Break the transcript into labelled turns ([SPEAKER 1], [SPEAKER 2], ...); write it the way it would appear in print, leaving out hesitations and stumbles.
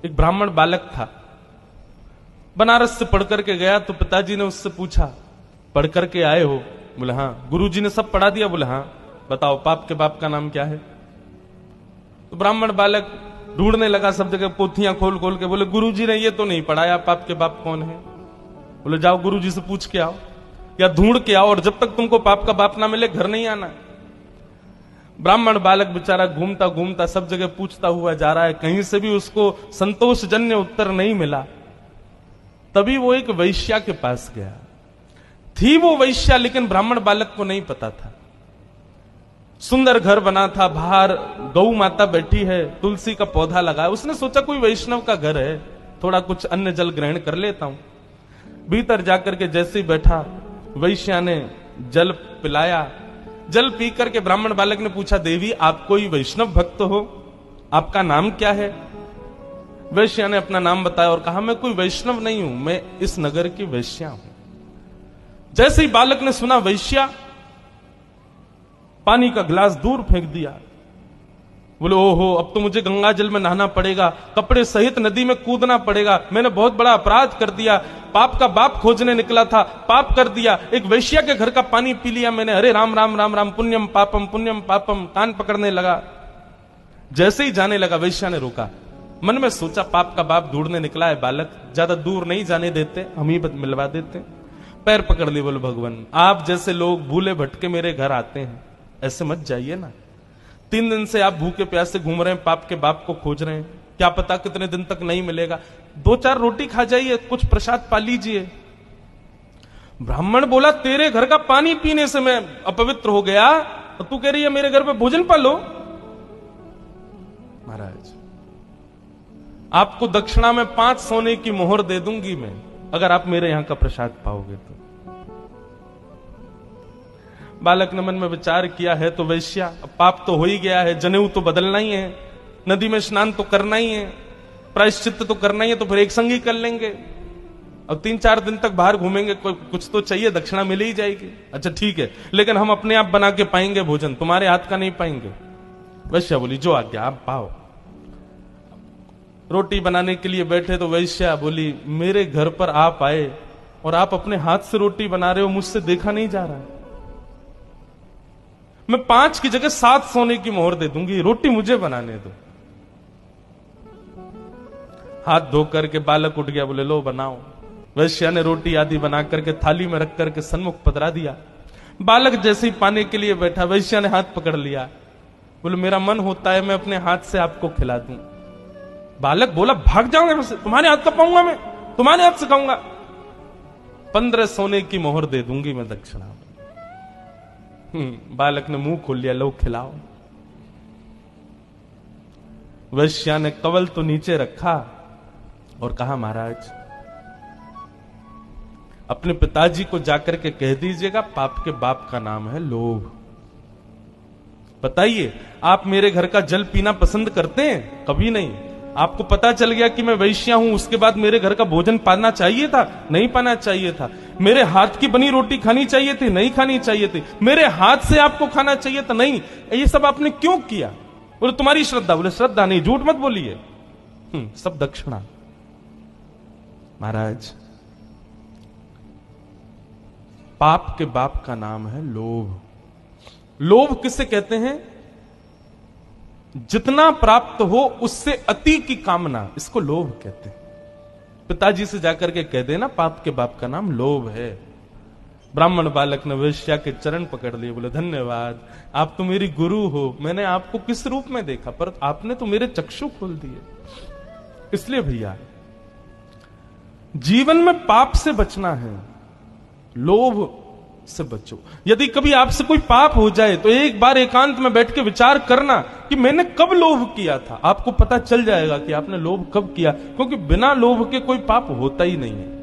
[SPEAKER 1] एक ब्राह्मण बालक था, बनारस से पढ़ करके गया। तो पिताजी ने उससे पूछा, पढ़ करके आए हो? बोले हाँ। गुरुजी ने सब पढ़ा दिया? बोले हाँ। बताओ पाप के बाप का नाम क्या है? तो ब्राह्मण बालक ढूंढने लगा सब जगह, पोथियां खोल खोल के। बोले गुरुजी ने ये तो नहीं पढ़ाया, पाप के बाप कौन है? बोले जाओ गुरुजी से पूछ के आओ या ढूंढ के आओ, और जब तक तुमको पाप का बाप ना मिले घर नहीं आना। ब्राह्मण बालक बेचारा घूमता घूमता सब जगह पूछता हुआ जा रहा है, कहीं से भी उसको संतोषजन्य उत्तर नहीं मिला। तभी वो एक वैश्या के पास गया। थी वो वैश्या, लेकिन ब्राह्मण बालक को नहीं पता था। सुंदर घर बना था, बाहर गौ माता बैठी है, तुलसी का पौधा लगा है। उसने सोचा कोई वैष्णव का घर है, थोड़ा कुछ अन्न जल ग्रहण कर लेता हूं। भीतर जाकर के जैसे ही बैठा, वैश्या ने जल पिलाया। जल पी करके ब्राह्मण बालक ने पूछा, देवी आप कोई वैष्णव भक्त हो? आपका नाम क्या है? वैश्या ने अपना नाम बताया और कहा, मैं कोई वैष्णव नहीं हूं, मैं इस नगर की वैश्या हूं। जैसे ही बालक ने सुना वैश्या, पानी का गिलास दूर फेंक दिया। बोले ओहो, अब तो मुझे गंगा जल में नहाना पड़ेगा, कपड़े सहित नदी में कूदना पड़ेगा। मैंने बहुत बड़ा अपराध कर दिया, पाप का बाप खोजने निकला था, पाप कर दिया। एक वैश्या के घर का पानी पी लिया मैंने। अरे राम राम राम राम, पुण्यम पापम। कान पकड़ने लगा। जैसे ही जाने लगा, वैश्या ने रोका। मन में सोचा, पाप का बाप ढूंढने निकला है बालक, ज्यादा दूर नहीं जाने देते, हम ही मिलवा देते। पैर पकड़ लिए। बोले भगवान, आप जैसे लोग भूले भटके मेरे घर आते हैं, ऐसे मत जाइए ना। 3 दिन से आप भूखे प्यासे घूम रहे हैं, पाप के बाप को खोज रहे हैं, क्या पता कितने दिन तक नहीं मिलेगा। 2-4 रोटी खा जाइए, कुछ प्रसाद पा लीजिए। ब्राह्मण बोला, तेरे घर का पानी पीने से मैं अपवित्र हो गया और तू कह रही है मेरे घर पे भोजन पालो? महाराज, आपको दक्षिणा में 5 सोने की मोहर दे दूंगी मैं, अगर आप मेरे यहां का प्रसाद पाओगे तो। बालक ने मन में विचार किया, है तो वैश्या, अब पाप तो हो ही गया है, जनेऊ तो बदलना ही है, नदी में स्नान तो करना ही है, प्रायश्चित्त तो करना ही है, तो फिर एक संग ही कर लेंगे। अब 3-4 दिन तक बाहर घूमेंगे, कुछ तो चाहिए, दक्षिणा मिल ही जाएगी। अच्छा ठीक है, लेकिन हम अपने आप बना के पाएंगे भोजन, तुम्हारे हाथ का नहीं पाएंगे। वैश्या बोली, जो आज्ञा आप पाओ। रोटी बनाने के लिए बैठे तो वैश्या बोली, मेरे घर पर आप आए और आप अपने हाथ से रोटी बना रहे हो, मुझसे देखा नहीं जा रहा। मैं 5 की जगह 7 सोने की मोहर दे दूंगी, रोटी मुझे बनाने दो। हाथ धो करके बालक उठ गया। बोले लो बनाओ। वैश्या ने रोटी आदि बना करके थाली में रख करके सन्मुख पधरा दिया। बालक जैसे ही पाने के लिए बैठा, वैश्या ने हाथ पकड़ लिया। बोले मेरा मन होता है मैं अपने हाथ से आपको खिला दूं। बालक बोला, भाग जाओ यहां से, तुम्हारे हाथ का पाऊंगा मैं, तुम्हारे हाथ से खाऊंगा। 15 सोने की मोहर दे दूंगी मैं दक्षिणा में। बालक ने मुंह खोल लिया, लो खिलाओ। वैश्या ने कवल तो नीचे रखा और कहा, महाराज अपने पिताजी को जाकर के कह दीजिएगा, पाप के बाप का नाम है लोभ। बताइए, आप मेरे घर का जल पीना पसंद करते हैं? कभी नहीं। आपको पता चल गया कि मैं वैश्या हूं, उसके बाद मेरे घर का भोजन पाना चाहिए था? नहीं पाना चाहिए था। मेरे हाथ की बनी रोटी खानी चाहिए थी? नहीं खानी चाहिए थी। मेरे हाथ से आपको खाना चाहिए था? नहीं। ये सब आपने क्यों किया? बोले तुम्हारी श्रद्धा। बोले श्रद्धा नहीं, झूठ मत बोलिए, सब दक्षिणा। महाराज, पाप के बाप का नाम है लोभ। लोभ किसे कहते हैं? जितना प्राप्त हो उससे अति की कामना, इसको लोभ कहते हैं। पिताजी से जाकर के कह देना, पाप के बाप का नाम लोभ है। ब्राह्मण बालक ने वैश्या के चरण पकड़ लिए। बोले धन्यवाद, आप तो मेरी गुरु हो, मैंने आपको किस रूप में देखा, पर आपने तो मेरे चक्षु खोल दिए। इसलिए भैया, जीवन में पाप से बचना है, लोभ से बचो। यदि कभी आपसे कोई पाप हो जाए तो एक बार एकांत में बैठ के विचार करना कि मैंने कब लोभ किया था। आपको पता चल जाएगा कि आपने लोभ कब किया, क्योंकि बिना लोभ के कोई पाप होता ही नहीं है।